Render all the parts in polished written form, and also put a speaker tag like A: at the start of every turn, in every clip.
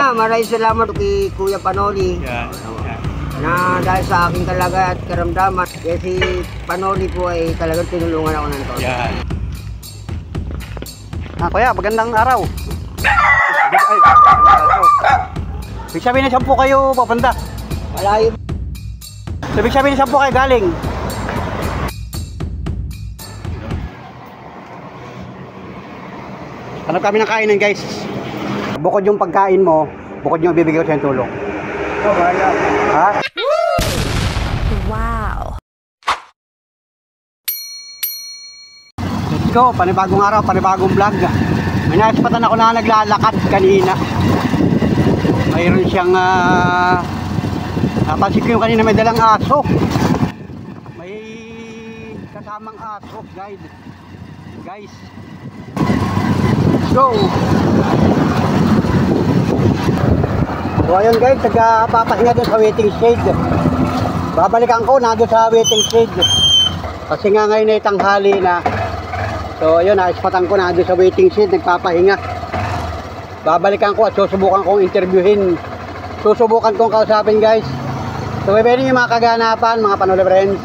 A: nga, maraming salamat kay Kuya Panoli.
B: Yan.
A: Na dahil sa aking talaga at karamdaman, kasi Panoli po ay talagang tinulungan ako ng todo.
B: Yan. Kuya, magandang araw. Ibig sabihin na 10 kayo papunta?
A: Malayo.
B: Ibig sabihin na 10 kayo galing? Hanap kami ng kainan, guys. Bukod yung pagkain mo, bukod yung bibigay ko sa tulong.
A: Oh, wala.
B: Ha?
C: Wow.
B: Let's go, panibagong araw, panibagong vlog. May naispatan ako na naglalakad kanina. Mayroon siyang napansin ko yung kanina may dalang aso. May kasamang aso, guys. Let's go. So ayun guys, nagpapahinga doon sa waiting shade. Babalikan ko na doon sa waiting shade. Kasi nga ngayon ay tanghali na. So ayun, naispatan ko na doon sa waiting shade, nagpapahinga. Babalikan ko at susubukan kong interviewin. Susubukan kong kausapin, guys. So pwede yung mga kaganapan, mga Panoli friends.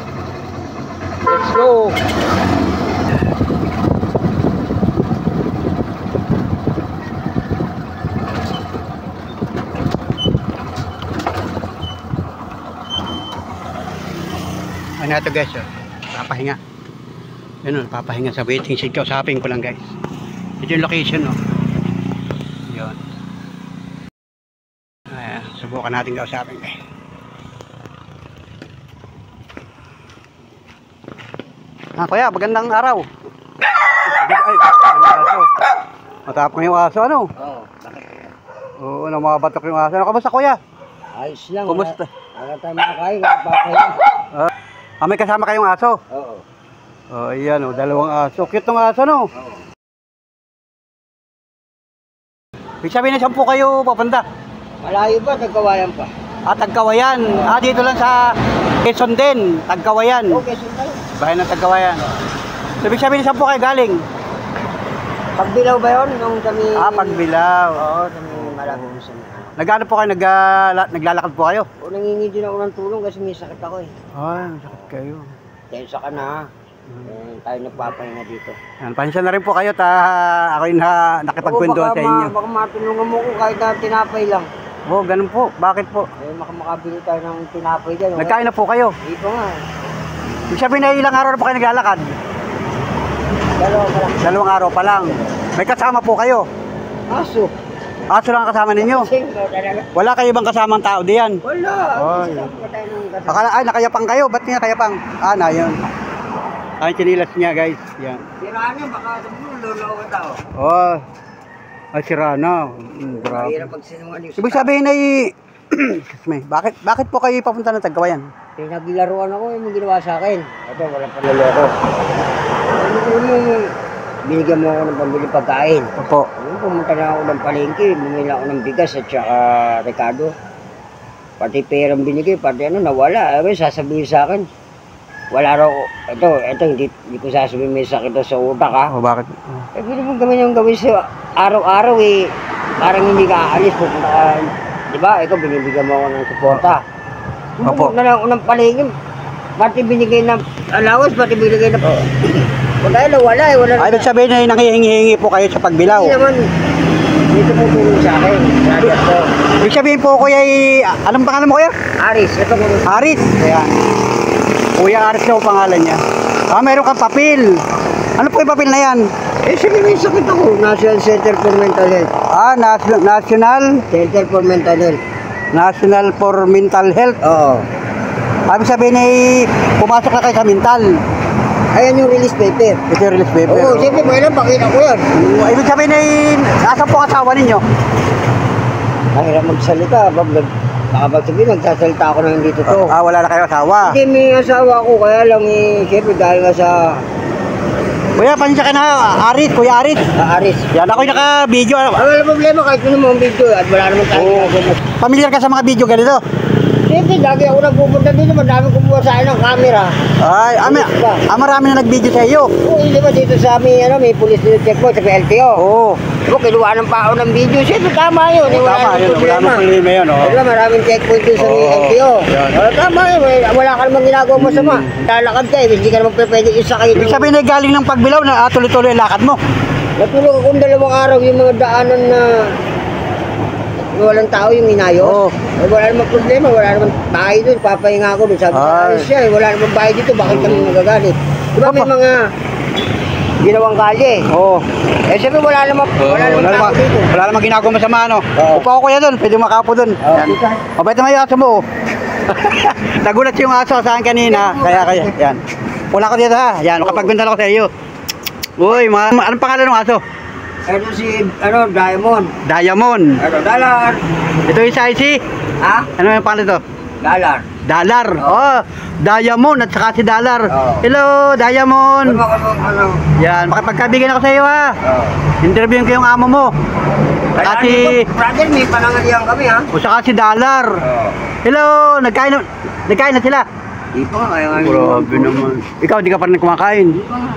B: Let's go. Ano ito, guys? Papahinga. Yun, papahinga sa waiting shed. Kausapin ko lang, guys. Ito yung location, no? Yun. Ayan, subukan natin kausapin, guys. Kuya, magandang araw. Matapang yung aso, ano?
A: Oo, bakit?
B: Oo, namabatok yung aso. Ano, kamusta, kuya?
A: Ayos lang.
B: Kumusta?
A: Wala tayo makakain, papahinga.
B: May kasama kayong aso?
A: Oo.
B: Oh, ayan, oh, dalawang aso. Cute ng aso, no?
A: Oo.
B: Ibig sabihin na 10 kayo papunta?
A: Malayo ba? Tagkawayan pa.
B: Tagkawayan. Dito lang sa Quezon din. Tagkawayan.
A: Okay, sundalo.
B: Bayan ng Tagkawayan. So, ibig sabihin na 10 kayo galing?
A: Pagbilaw ba yun? Nung kami...
B: Pagbilaw.
A: Oo, kami malapit sa
B: Nagano po kayo? Naglalakad po kayo?
A: O, nangingi din ako ng tulong kasi may sakit ako eh.
B: Ay, sakit kayo.
A: Dahil sa ka na, tayo nagpapahinga dito.
B: Yan, pansya na rin po kayo. Ako yung nakipagkwentuhan sa inyo.
A: Baka matulungan mo ko kahit na tinapay lang.
B: Oo, ganun po. Bakit po?
A: Makabili tayo ng tinapay dyan.
B: Nagkain na po kayo?
A: Dito nga.
B: Ibig sabihin na ilang araw na po kayo naglalakad?
A: Dalawa pa lang.
B: 2 araw pa lang. May kasama po kayo?
A: Aso.
B: Aso lang kasama ninyo? Wala kayo bang kasamang tao diyan?
A: Wala.
B: Ay, nakayapang kayo. Ba't nga kayapang? Na yun. Ay, chinilas niya, guys. Yan.
A: Sira niya, baka lolo tao.
B: Ay, sira na. Grabe.
A: Mahirap magsinungaling.
B: Ibig sabihin ay... bakit po kayo papunta ng Tagkawayan?
A: Pinaglaruan ako yung ginawa sa akin. Ito, walang panloloko. Binigyan mo ako ng pambili pagkain.
B: Opo.
A: Pumunta na ako ng palengke, bumili ako ng bigas at saka Ricardo. Pati perang binigay, pati nawala. Sasabihin sa akin, wala raw, ito, hindi ko sasabihin may sakit sa utak ha.
B: Bakit?
A: Pwede mo gawin yung gawin sa araw-araw eh. Parang hindi ka aalis, pupunta ka. Diba, ikaw binibigyan mo ako ng suporta.
B: Opo.
A: Pumunta na ako ng palengke, pati binigay ng allowance, pati binigay ng... Wala eh, wala.
B: Ay, ibig sabihin ay nanghihingi po kayo sa pagbilaw.
A: Hindi naman, dito mo tulong sa akin.
B: Ibig sabihin po, kuya, anong pangalan mo, kuya?
A: Aris, ito mo.
B: Aris. Ayan. Kuya Aris daw pangalan niya. Meron kang papel. Ano po yung papel na yan?
A: Sige, may sakit ako. National Center for Mental Health.
B: National?
A: Center for Mental Health.
B: National for Mental Health?
A: Oo.
B: Ibig sabihin ay pumasok na kayo sa mental.
A: Ayan yung release paper.
B: Ito yung release paper.
A: Oo, siyempre, kailan pakita ko yan.
B: Ibig sabihin ay, asan po asawa ninyo?
A: Mahirap magsalita. Baka magsabihin, nagsasalita ako na hindi totoo.
B: Wala na kayo asawa?
A: Hindi, may asawa ko. Kaya lang siyempre, dahil nga sa...
B: Kuya, pansya ka na, Aris, Kuya Aris.
A: Aris.
B: Yan, ako'y naka-video.
A: Wala problema kahit ano mo ang video. At wala naman tayo.
B: Familiar ka sa mga video ganito?
A: Siyempre, lagi ako nagpupunta dito. Madami kumuha sa akin ng camera.
B: Ay, marami na nag-video sa iyo.
A: Oo, hindi ba dito sa may police checkpoint sa PLTO?
B: Oo.
A: O, kinuha ng pao ng video. Siyempre, tama yun.
B: Tama yun, wala namang problema yun. Oh.
A: Wala, maraming checkpoint yun sa LTO.
B: Yan.
A: Tama yun, wala ka namang ginagawa masama. Lalakad ka eh, hindi ka naman pwede isakay.
B: Ibig sabihin ay galing ng Pagbilao na tuloy-tuloy ang lakad mo.
A: Natulog akong 2 araw yung mga daanan na walang tao yung inayos.
B: Oo.
A: Eh, wala namang problema, wala namang bahay doon. Papahinga ako doon. Sabi ko,
B: Ay.
A: ayos siya eh, wala namang bahay dito. Bakit kami magagalit? Diba may mga ginawang kalye?
B: Oo.
A: Eh, sabi wala namang tao dito.
B: Wala namang ginagawa masama, ano?
A: Oo.
B: Upa ko kuya doon, pwede makapo doon. Yan. Mabait naman yung aso mo. Oh. Nagulat yung aso sa akin kanina. Kaya, yan. Wala ko dito ha. Yan, makapagbenta ako sa iyo. Uy, anong pangalan ng aso?
A: Ito si, Diamond.
B: Diamond.
A: Ito, Dalar.
B: Ito yung Saisi.
A: Ha?
B: Ano yung pangalan ito?
A: Dalar.
B: Dalar. Oh, Diamond at saka si Dalar.
A: Oo.
B: Hello, Diamond.
A: Ano?
B: Yan, makipagkabigyan ako sa iyo ha.
A: Oh.
B: Interviewin ko yung amo mo.
A: Kaya
B: Kasi,
A: dito, brother, may panangalihan kami ha.
B: o saka si Dalar.
A: Oo.
B: Hello, nagkain na sila.
A: Di pa nga, kaya nga.
B: Grabe naman. Ikaw, di ka pa rin kumakain.
A: Di pa nga.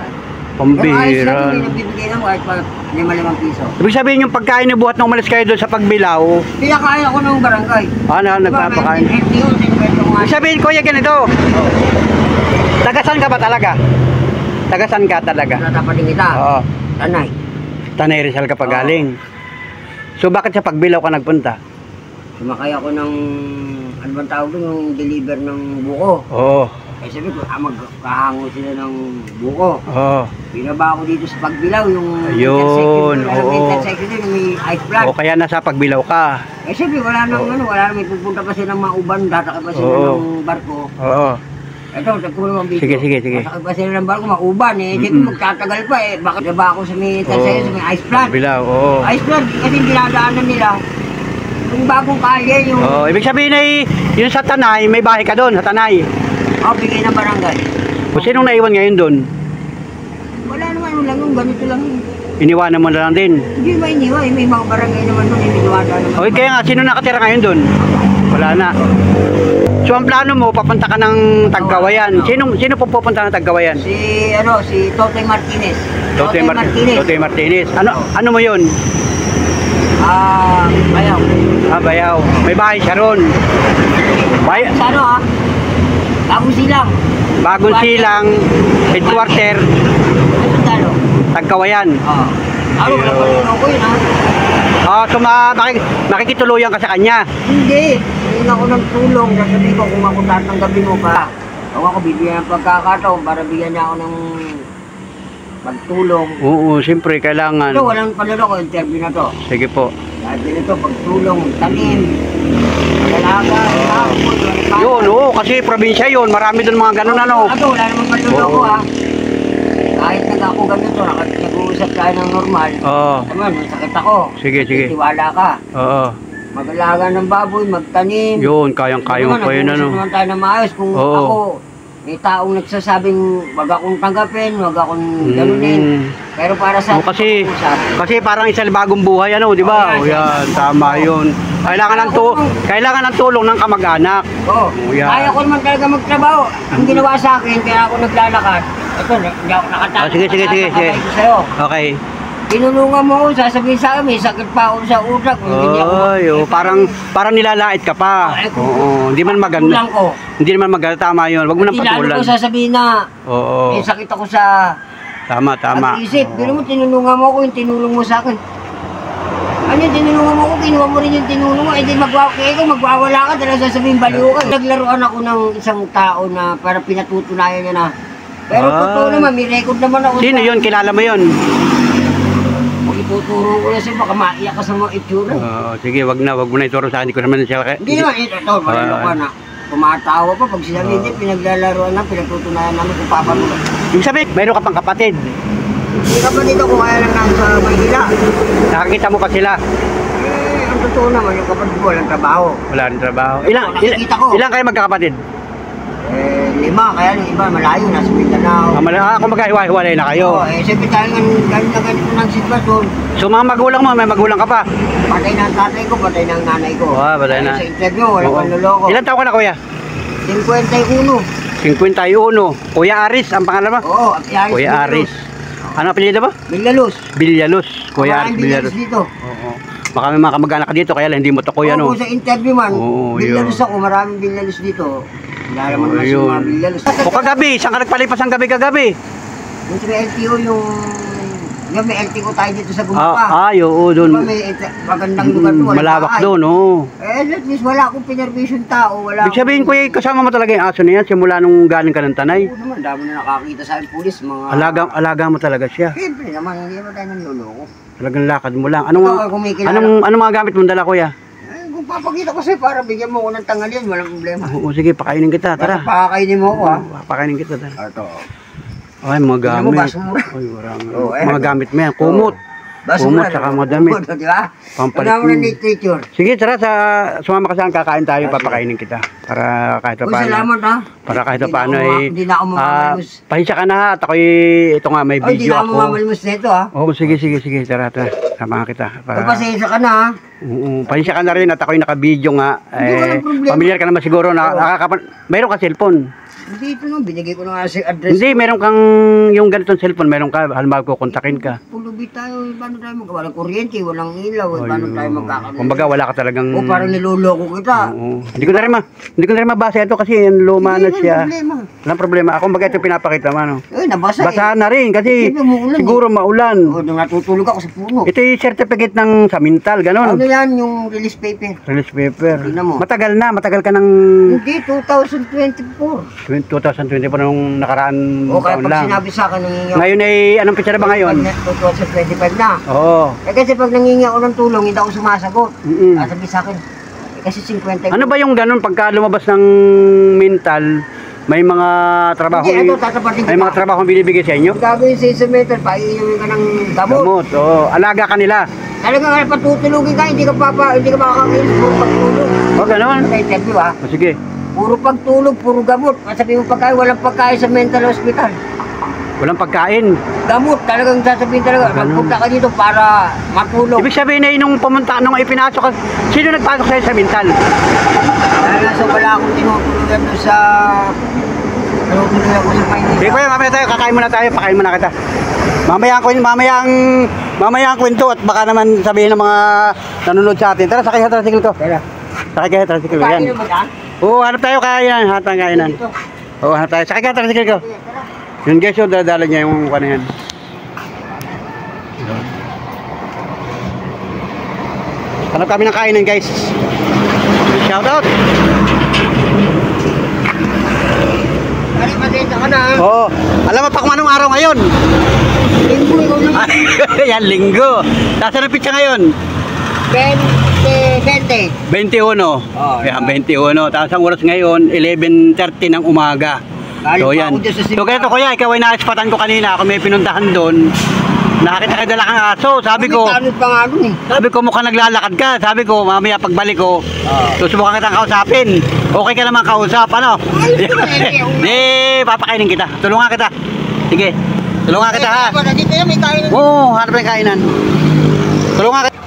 B: Pambira.
A: May nagbibigay ng kahit pa 5 piso.
B: Ibig sabihin yung pagkain ni buhat nung umalis kayo doon sa Pagbilao,
A: Pinakain ako ng barangay.
B: nagpapakain. Ibig sabihin, kuya, ganito. Tagasan ka ba talaga? Tagasan ka talaga?
A: Natapating kita.
B: Oo.
A: Tanay.
B: Tanay Rizal ka pa galing. So bakit sa Pagbilao ka nagpunta?
A: Sumakay ako ng, ano bang tawag doon, yung deliver ng buko.
B: Oo.
A: Eh sabi ko, magkahango sila ng buko.
B: Oo.
A: Binaba ako dito sa Pagbilao, yung
B: Ayun, oo.
A: intersection din, may ice plant.
B: O kaya nasa Pagbilao ka.
A: Eh sabi, wala nang may pupunta pa sila ng Mauban, tataka pa sila
B: Oo.
A: ng barko.
B: Oo.
A: Ito, nagkulong ang video.
B: Sige.
A: Masakit pa sila ng barko, Mauban eh. Sabi, magtatagal pa eh. Bakit naba ako sa may intersection, sa may ice plant?
B: Pagbilao, oo.
A: Ice plant, kasi dinadaanan nila. Yung bagong kalye, yung...
B: Oo, ibig sabihin ay yun sa Tanay, may bahay ka doon sa Tanay.
A: bigay ng barangay.
B: O sinong naiwan ngayon doon?
A: Wala naman, ano lang yung ganito lang yun.
B: Iniwanan mo na lang din.
A: Hindi ba iniwa, may mga barangay naman doon, iniwala naman.
B: Okay, kaya nga, sino nakatira ngayon doon? Wala na. So ang plano mo, papunta ka ng Tagkawayan. Sino po pupunta ng Tagkawayan?
A: Si Totoy Martinez.
B: Totoy Martinez. Ano mo yun?
A: Bayaw.
B: Bayaw. May bahay siya ron.
A: Sa ano Bagong Silang.
B: Bagong Silang, headquarter,
A: Ano?
B: Tagkawayan.
A: Wala pa rin ako yun
B: So makikituluyan ka sa kanya.
A: Hindi. Hindi ako ng tulong. Sasabi ko kung ako tatanggapin mo pa. Kung ako bibigyan ng pagkakataon para bigyan niya ako ng pagtulong.
B: Oo, siyempre kailangan.
A: Ito, walang panalo ko, interview na to.
B: Sige po.
A: Dahil dito, pagtulong, tanim, dalaga,
B: Yun, oo, kasi probinsya yun. Marami doon mga ganun ano.
A: Ito, wala namang panalo ko Kahit ako ganito, nag-uusap tayo ng normal.
B: Oo.
A: Naman, sakit ako.
B: Sige.
A: Tiwala ka.
B: Oo.
A: Mag-alaga ng baboy, magtanim.
B: Yun, kayang-kaya mo pa yun ano.
A: Naman tayo na maayos kung ako, may taong nagsasabing wag akong tanggapin, wag akong ganunin. Pero para sa
B: kasi parang isang bagong buhay ano, di ba? Yan, tama yun. Kailangan ng tulong ng kamag-anak.
A: Kaya ko naman talaga magtrabaho. Ang ginawa sa akin, kaya ako naglalakad. Ito, hindi ako nakatapos.
B: Sige. Okay.
A: Tinulungan mo ako, sasabihin sa akin, may sakit pa ako sa utak.
B: Parang nilalait ka pa. Oo, hindi man maganda.
A: Kulang ko.
B: Hindi naman maganda, tama yun. Wag mo nang patulan.
A: Lalo ko sasabihin na may sakit ako sa
B: Tama.
A: pag-isip. Pero mo, tinulungan mo ako yung tinulong mo sa akin. Ano yung tinulungan mo ako, kinuha mo rin yung tinulong mo. Hindi magwawala ka, talaga sasabihin baliw ka. Naglaruan ako ng isang tao na para pinatutunayan niya na. Pero totoo naman, may record naman ako.
B: Sino yun? Kilala mo yun?
A: Ituturo ko na siya, baka maiyak ka sa mga itsura.
B: Sige, wag mo na ituro sa akin. Hindi ko naman siya.
A: Hindi naman, ito, malalo ka na. Tumatawa pa, pag sila hindi, pinaglalaroan na, pinagtutunayan namin kung paano.
B: Yung sabi, mayroon ka pang kapatid.
A: Hindi ka pa dito kung kaya lang nasa Maynila.
B: Nakakita mo pa sila?
A: Ang totoo naman, yung kapatid ko, walang trabaho.
B: Wala rin trabaho.
A: Nakikita ko.
B: Ilang kayo magkakapatid?
A: 5, kaya yung iba malayo, nasa Mindanao.
B: Kung magkahiwa-hiwalay na kayo.
A: Siyempre tayo ganito ng sitwasyon.
B: So mga magulang mo, may magulang ka pa?
A: Patay na ang tatay ko, patay na ang nanay ko.
B: Patay na.
A: Sa interview, walang panluloko.
B: Ilan taon ka na kuya?
A: 51.
B: 51. Kuya Aris, ang pangalan mo?
A: Oo, Aris.
B: Kuya Aris. Ano apelyido ba?
A: Villalos.
B: Villalos. Kuya Aris
A: Maraming
B: Villalos.
A: dito.
B: Oo. Baka may mga kamag-anak ka dito, kaya lang hindi mo to kuya, no?
A: Oo, sa interview man,
B: Oo,
A: Villalos
B: yun.
A: ako, maraming Villalos dito. Kilala mo naman sa
B: Ayun.
A: mga Villalos.
B: O kagabi, saan ka nagpalipas ang gabi kagabi?
A: Yung sa LTO, yung may LTO tayo dito sa Gumapa.
B: Oo,
A: Diba
B: doon.
A: may magandang lugar doon, walang
B: Malawak
A: bahay.
B: doon, oo.
A: Eh, at least wala akong pinervision tao, wala
B: Ibig sabihin, kuya, kasama mo talaga yung aso na yan, simula nung galing ka ng Tanay.
A: Oo naman, dami na nakakita sa akin, pulis, mga...
B: Alaga mo talaga siya.
A: Siyempre naman, hindi naman tayo nanloloko.
B: Talagang lakad mo lang. Anong,
A: Ikaw, kung may kilala-
B: anong mga gamit mong dala, kuya?
A: Eh, kung papakita ko sa'yo, para bigyan mo ako ng tanghalian, walang problema.
B: Oo, sige, pakainin kita, tara.
A: Pakakainin mo ako, ha?
B: Pakainin kita, tara.
A: Ito.
B: Ay, mga
A: Tingnan mo,
B: gamit.
A: basura.
B: Ay, marami.
A: Oo, eh.
B: Mga gamit mo yan, kumot.
A: Basura,
B: Kumot, saka mga damit.
A: Kumot, di ba?
B: Pampalit
A: Tignan mo
B: mo.
A: na literature.
B: Sige, tara, sumama ka saan, kakain tayo, papakainin kita. Para kahit
A: Uy,
B: paano.
A: salamat, ha?
B: Para kahit
A: Hindi na
B: paano
A: ako
B: eh.
A: hindi na ako mamalimos.
B: Pahisya ka na ha, at ako'y, ito nga, may
A: Ay, hindi
B: video
A: na ako
B: ako.
A: mamalimos na ito, ha?
B: Oo, sige, tara. Samahan kita.
A: Pagpasensya ka na, ha?
B: Oo, pahisya ka na rin at ako'y naka-video nga.
A: Hindi, walang problema.
B: Familiar ka naman siguro na mayroon ka cellphone.
A: Hindi ito, no? Binigay ko na nga sa address.
B: Hindi, meron kang yung ganitong cellphone, meron ka, halimbawa kukontakin ka.
A: Pulubi tayo, paano tayo magawa? Walang kuryente, walang ilaw, paano tayo magkakaroon?
B: Kumbaga wala ka talagang.
A: O, parang niloloko kita.
B: Oo. Hindi ko na rin mabasa ito kasi yung luma na
A: Hindi,
B: siya.
A: walang problema.
B: Walang problema. Ako baga ito pinapakita mo, ano.
A: Eh, nabasa
B: Basahan na rin kasi
A: Hindi, umuulan,
B: siguro maulan.
A: O, nung natutulog ako sa puno.
B: Ito yung certificate ng samintal,
A: Ano
B: ganon.
A: yan, yung release paper?
B: Release paper.
A: Tingnan mo.
B: Matagal ka ng
A: Hindi, 2024.
B: 2024 nung nakaraan
A: O, kaya
B: taon
A: pag
B: lang.
A: sinabi sa akin, nangingi ako.
B: Ngayon ay, anong picture ba ngayon?
A: 2025 na.
B: Oo.
A: Eh, kasi pag nangingi ako ng tulong, hindi ako sumasagot.
B: Mm-mm.
A: Sabi sa akin, eh, kasi 50.
B: Ano ba yung ganon pagka lumabas ng mental, may mga trabaho,
A: Hindi, ito, tatapatin
B: may
A: ko
B: mga
A: pa.
B: trabaho binibigay sa inyo?
A: Gagawin sa instrumental, paiinumin ka ng gamot.
B: Gamot, oo. Alaga ka nila.
A: Talagang patutulugin ka, hindi ka makakain, puro pagtulog.
B: O, ganon.
A: Sa interview, ha?
B: O, sige.
A: Puro pagtulog, puro gamot. Sabihin mo pagkain, walang pagkain sa mental hospital.
B: Walang pagkain.
A: Gamot, talagang sasabihin talaga,
B: Ganun.
A: magpunta ka dito para matulog.
B: Ibig sabihin na nung pumunta, nung ipinasok ka, sino nagpasok sa'yo sa mental?
A: Dahil nasa wala akong tinutulugan doon sa... Tinutulugan ko sa Maynila.
B: Sige kuya, mamaya tayo, kakain muna tayo, pakain muna kita. Mamaya ang kwento at baka naman sabihin ng mga nanonood sa atin. Tara, sakay sa tricycle ko.
A: Tara.
B: Sakay ka sa tricycle ko, yan.
A: Kain naman ka?
B: Oo, hanap tayo kainan, hanap tayo kainan.
A: Dito.
B: Oo, hanap tayo. Sakay ka sa tricycle ko.
A: Sige, tara.
B: Yun guys, so dadala niya yung mukha na yan. Hanap kami ng kainan guys. Shout out!
A: Ari, matenta ka na, ha?
B: Oo, alam mo pa kung anong araw ngayon?
A: Linggo, ikaw naman.
B: Yan, linggo. Nasaan ang pizza ngayon?
A: 20.
B: 21. Yan, 21. Tapos ang oras ngayon, 11:30 ng umaga.
A: Galing
B: So
A: pa
B: yan.
A: ako dyan sa
B: So
A: simbahan.
B: ganito kuya, ikaw ay naispatan ko kanina. Ako may pinuntahan doon. Nakakita ka dala kang aso. Sabi ko,
A: May tanod pa nga dun, eh.
B: sabi ko mukhang naglalakad ka. Sabi ko, mamaya pagbalik ko, susubukan kitang kausapin. Okay ka naman kausap, ano? Di, papakainin kita. Tulungan kita. Sige. Tulungan kita ha.
A: Dito yan, may kain.
B: Oo, hanap ng kainan. Tulungan kita.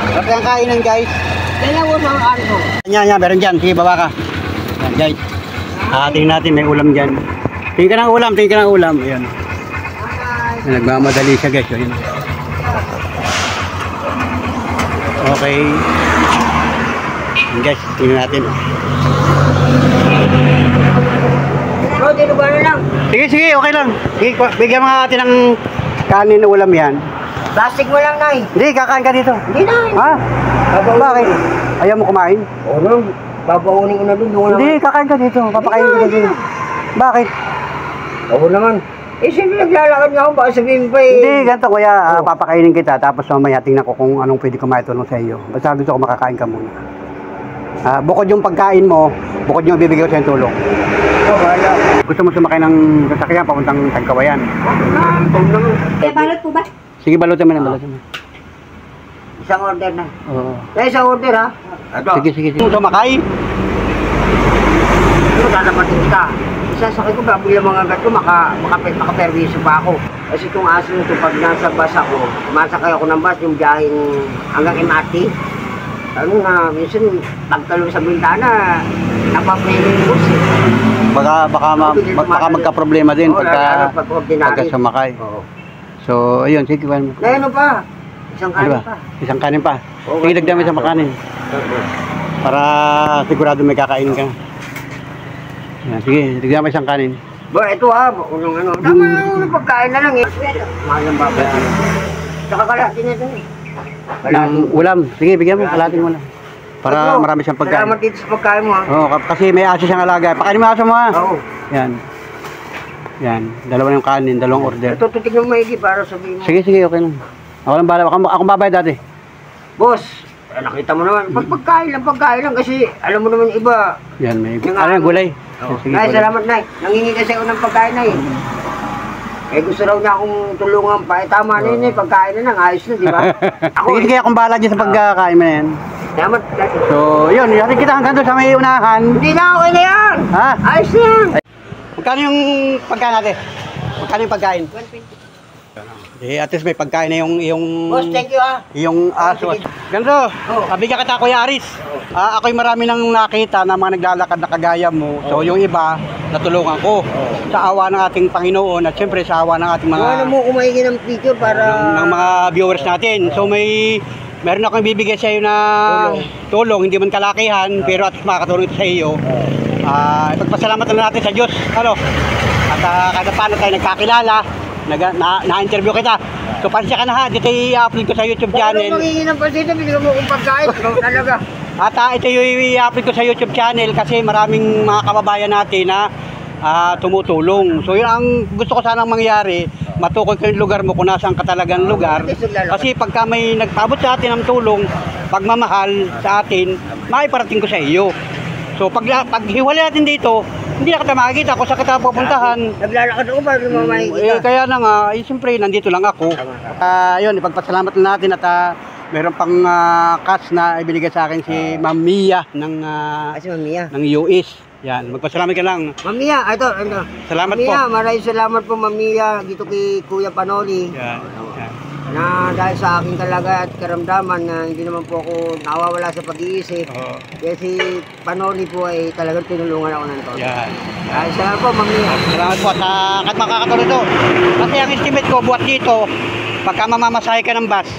B: Hanap ng kainan guys.
A: Dalawa na ang ano.
B: Nya, meron dyan. Sige, baba ka. Yan, guys. Tingnan natin, may ulam dyan. Tingin ka ng ulam, tingin ka ng ulam. Ayan. Nagmamadali siya, guys. Ayan. Okay. Ayan, guys, tingnan natin.
A: Bro, dito ba na lang?
B: Sige, okay lang. Sige, bigyan mga natin ng kanin na ulam yan.
A: Plastic mo lang, Nay.
B: Hindi, kakain ka dito.
A: Hindi na.
B: Ha? Bakit? Ayaw mo kumain?
A: Oo na. Babaunin ko na dun.
B: Hindi, kakain ka dito. Papakain ka dito. Bakit?
A: Oo naman. Eh, siyempre naglalakad nga ako. Baka sabihin pa eh.
B: Hindi, ganito kuya, papakainin kita tapos mamaya tingnan ko kung anong pwede ko maitulong sa iyo. Basta gusto ko makakain ka muna. Bukod yung pagkain mo, bukod yung bibigay ko sa yung tulong.
A: Oo, wala.
B: Gusto mo sumakay ng sasakyan papuntang Tagkawayan?
A: Eh, balot po ba?
B: Sige, balutin mo na, balutin mo.
A: Isang order na.
B: Oo.
A: Eh, isang order ha? Ito.
B: Sige. Sumakay?
A: Ito, tatapatin kita. Isasakay ko, bago yung mga gato, makaperwiso pa ako. Kasi itong aso nito, pag nasa bus ako, sumasakay ako ng bus, yung biyaheng hanggang MRT. Ano na, minsan pagtalong sa bintana, napapili yung bus eh.
B: Baka magka-problema din
A: Oo, lalo pag
B: pagka
A: ordinary.
B: sumakay.
A: Oo.
B: So, ayun, sige.
A: Na ano pa? Isang
B: Ano
A: kanin
B: ba?
A: pa.
B: Isang kanin pa.
A: Oo,
B: Sige, dagdag mo isang makanin.
A: Oo.
B: Para sigurado may kakainin ka. Yan, sige, dagdag mo isang kanin.
A: Ba, ito unang ano. Tama na unang pagkain na lang eh. Mahal ang babayaran. Saka kalahati na ito eh.
B: Ng ulam. Sige, bigyan mo. Kalating mo lang. Para marami siyang pagkain.
A: Salamat dito sa pagkain mo ha.
B: Oo, kasi may aso siyang alaga. Pakainin mo aso mo ha.
A: Oo.
B: Yan. Yan. Dalawa yung kanin, dalawang order.
A: Ito, titignan mo maigi para sabihin mo.
B: Sige, okay lang. Ako lang bala. Ako babayad dati.
A: Boss, nakita mo naman. Pagkain lang kasi alam mo naman iba.
B: Yan, may
A: Yung
B: ano, gulay.
A: Oh.
B: Sige,
A: Nay,
B: gulay.
A: salamat Nay. Nangingi kasi ako ng pagkain Nay. Eh gusto raw niya akong tulungan pa. Eh tama na yun eh, pagkain na lang, ayos na, di ba?
B: Sige, sige, akong bahala dyan sa pagkakain mo na yan.
A: Salamat.
B: So, yun, yun kita hanggang doon sa may unahan.
A: Hindi na, okay na yan.
B: Ha?
A: Ayos na yan.
B: Magkano yung pagkain natin? Magkano yung pagkain? Eh, at least may pagkain na yung
A: Boss, thank you ah.
B: yung aso. Ganito, bigyan kita Kuya Aris. Ako'y marami nang nakita na mga naglalakad na kagaya mo. So yung iba, natulungan ko. Sa awa ng ating Panginoon at siyempre sa awa ng ating mga
A: Ano mo kumaigi ng picture para...
B: ng mga viewers natin. So meron akong bibigay sa iyo na tulong, hindi man kalakihan, pero at least makakatulong ito sa iyo. Ipagpasalamat na natin sa Diyos. Ano? At kada paano tayo nagkakilala, na-interview kita. So pansya ka na ha, dito i-upload ko sa YouTube
A: Ano
B: channel.
A: mangingi ng pasita, binigyan mo kong pagkain. Ikaw talaga.
B: At ito i-upload ko sa YouTube channel kasi maraming mga kababayan natin na tumutulong. So yun ang gusto ko sanang mangyari, matukoy ko yung lugar mo kung nasaan ka talagang lugar. Kasi pagka may nagpabot sa atin ng tulong, pagmamahal sa atin, maiparating ko sa iyo. So pag hiwalay natin dito, hindi na kita makikita kung saan kita pupuntahan.
A: Naglalakad ako para hindi mo makikita.
B: Kaya na nga, siyempre nandito lang ako. Yun, ipagpasalamat na natin at meron pang cash na ibinigay sa akin si Ma'am Mia
A: Kasi Mamiya.
B: ng US. Yan, magpasalamat ka lang.
A: Mamiya, ito.
B: Salamat
A: Mamiya,
B: po.
A: maraming salamat po Mamiya dito kay Kuya Panoli.
B: Yan.
A: Na dahil sa aking kalagayan at karamdaman na hindi naman po ako nawawala sa pag-iisip.
B: Oo.
A: Kaya si Panoli po ay talagang tinulungan ako ng todo.
B: Yan.
A: Ay, salamat po Mamiya.
B: Salamat po at makakatulong ito. Kasi ang estimate ko buhat dito, pagka mamamasahe ka ng bus,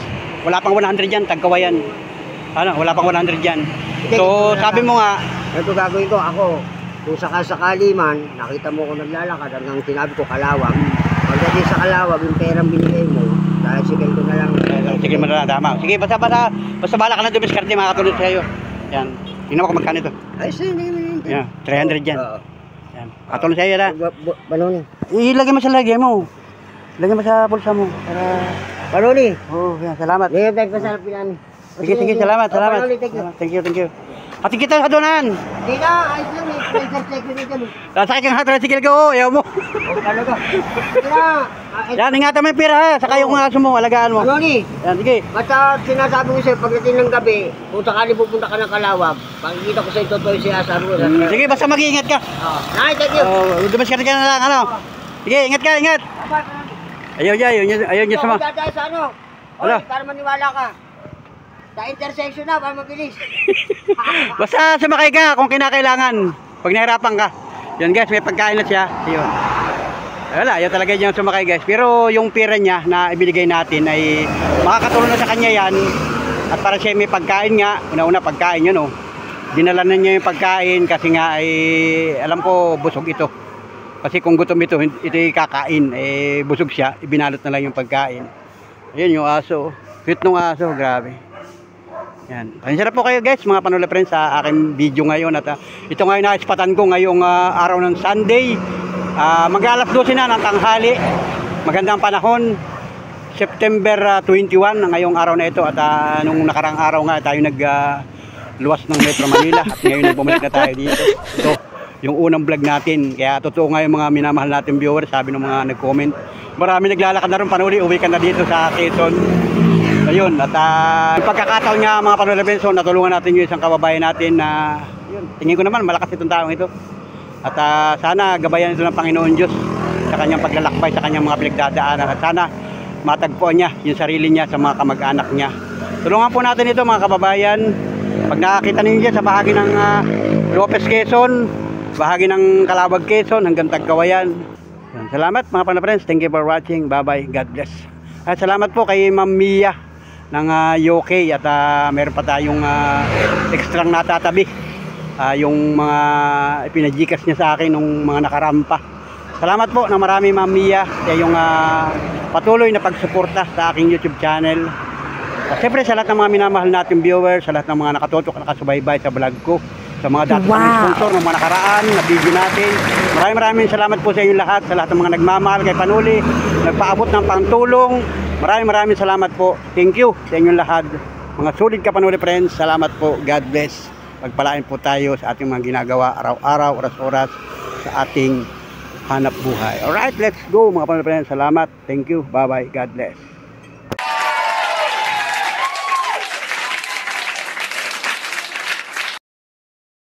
B: wala pang 100 yan, tagkawayan. Ano, wala pang 100 yan. So, sabi mo nga,
A: Ito gagawin ko ako. Kung sakasakali man, nakita mo ko naglalakad hanggang sinabi ko Kalawag. Pagdating sa Kalawag, yung perang binigay mo, dahil sigay ko na lang.
B: sige madama. Sige, basta bala ka na dumiskarte, makakatulong sa iyo. Yan. Tingnan mo kung magkano ito.
A: Ay, hindi naman.
B: Yan, 300 yan.
A: Oo.
B: Yan. Katulong sa iyo na.
A: Panoli.
B: Ilagay mo sa lagay mo. Ilagay mo sa bulsa mo. Para...
A: Panoli.
B: Oh, yan, salamat.
A: Ngayon tayo pasalapin namin.
B: Sige, salamat.
A: Panoli, thank you.
B: Thank you. At kita sa donan.
A: Hindi na, ayos lang eh. Spencer secretary dyan eh.
B: Sakay kang tricycle ko, ayaw mo.
A: Oo, talaga. Hindi na.
B: Yan, ingatan mo yung pira ha. Saka yung aso mo, alagaan mo.
A: Panoli.
B: Yan, sige.
A: Basta sinasabi ko sa'yo, pagdating ng gabi, kung sakali pupunta ka ng Kalawag, pagkikita ko sa'yo, totoo yung sinasabi ko.
B: Sige, basta mag-iingat ka.
A: Nay, thank you.
B: Dumaskarte ka na lang, ano. Sige, ingat ka, ingat. Ayaw niya sama.
A: Dadaan sa ano?
B: Ano?
A: Oy, para maniwala ka. Sa intersection na, para mabilis.
B: Basta sumakay ka kung kinakailangan. Pag nahirapan ka. Yan guys, may pagkain na siya. Ayun. Wala, ayaw talaga niya sumakay guys. Pero yung pera niya na ibinigay natin ay makakatulong na sa kanya yan. At para siya may pagkain nga, una-una pagkain yun oh. Dinala na niya yung pagkain kasi nga ay alam ko busog ito. Kasi kung gutom ito kakain. Eh busog siya, ibinalot na lang yung pagkain. Ayun yung aso. Cute nung aso, grabe. Yan. Pasensya po kayo guys, mga Panoli friends sa aking video ngayon at ito ngayon naispatan ko ngayong araw ng Sunday. Mag-alas 12 na ng tanghali. Magandang panahon. September 21 ngayong araw na ito at nung nakarang araw nga tayo luwas ng Metro Manila at ngayon bumalik na tayo dito. Ito yung unang vlog natin. Kaya totoo nga yung mga minamahal natin viewers, sabi ng mga nag-comment. Marami naglalakad na rin Panoli, uwi ka na dito sa Quezon. Ayun, at yung pagkakataon nga mga Panoli friends, natulungan natin yung isang kababayan natin na yun, tingin ko naman malakas itong taong ito. At sana gabayan ito ng Panginoon Diyos sa kanyang paglalakbay, sa kanyang mga pinagdadaanan. At sana matagpuan niya yung sarili niya sa mga kamag-anak niya. Tulungan po natin ito mga kababayan. Pag nakakita ninyo dyan sa bahagi ng Lopez, Quezon, bahagi ng Calabag, Quezon, hanggang Tagkawayan. Salamat mga friends. Thank you for watching. Bye-bye. God bless. At salamat po kay Ma'am Mia ng UK at meron pa tayong extrang natatabi. Yung mga ipinagikas niya sa akin nung mga nakarampa. Salamat po na marami Ma'am Mia sa yung patuloy na pagsuporta sa aking YouTube channel. At siyempre sa lahat ng mga minamahal nating viewers, sa lahat ng mga nakatutok, nakasubaybay sa vlog ko, sa mga dating sponsor ng mga nakaraan na video natin. Maraming salamat po sa inyo lahat, sa lahat ng mga nagmamahal kay Panuli, nagpaabot ng pangtulong. Maraming salamat po. Thank you sa inyong lahat. Mga sulit ka Panuli friends, salamat po. God bless. Pagpalain po tayo sa ating mga ginagawa araw-araw, oras-oras sa ating hanap buhay. Alright, let's go mga Panuli friends. Salamat. Thank you. Bye-bye. God bless.